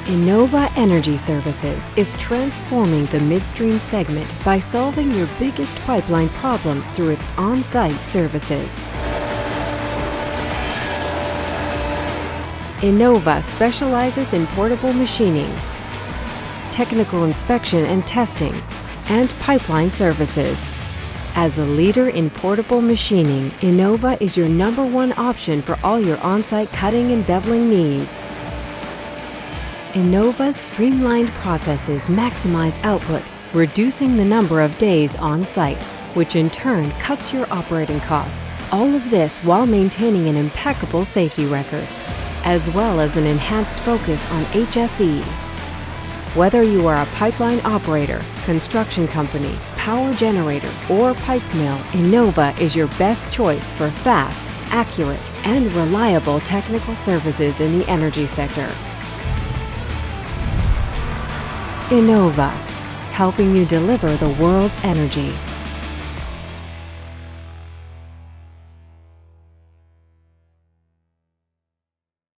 Innova Energy Services is transforming the midstream segment by solving your biggest pipeline problems through its on-site services. Innova specializes in portable machining, technical inspection and testing, and pipeline services. As a leader in portable machining, Innova is your #1 option for all your on-site cutting and beveling needs. Innova's streamlined processes maximize output, reducing the number of days on site, which in turn cuts your operating costs. All of this while maintaining an impeccable safety record, as well as an enhanced focus on HSE. Whether you are a pipeline operator, construction company, power generator, or pipe mill, Innova is your best choice for fast, accurate, and reliable technical services in the energy sector. Innova, helping you deliver the world's energy.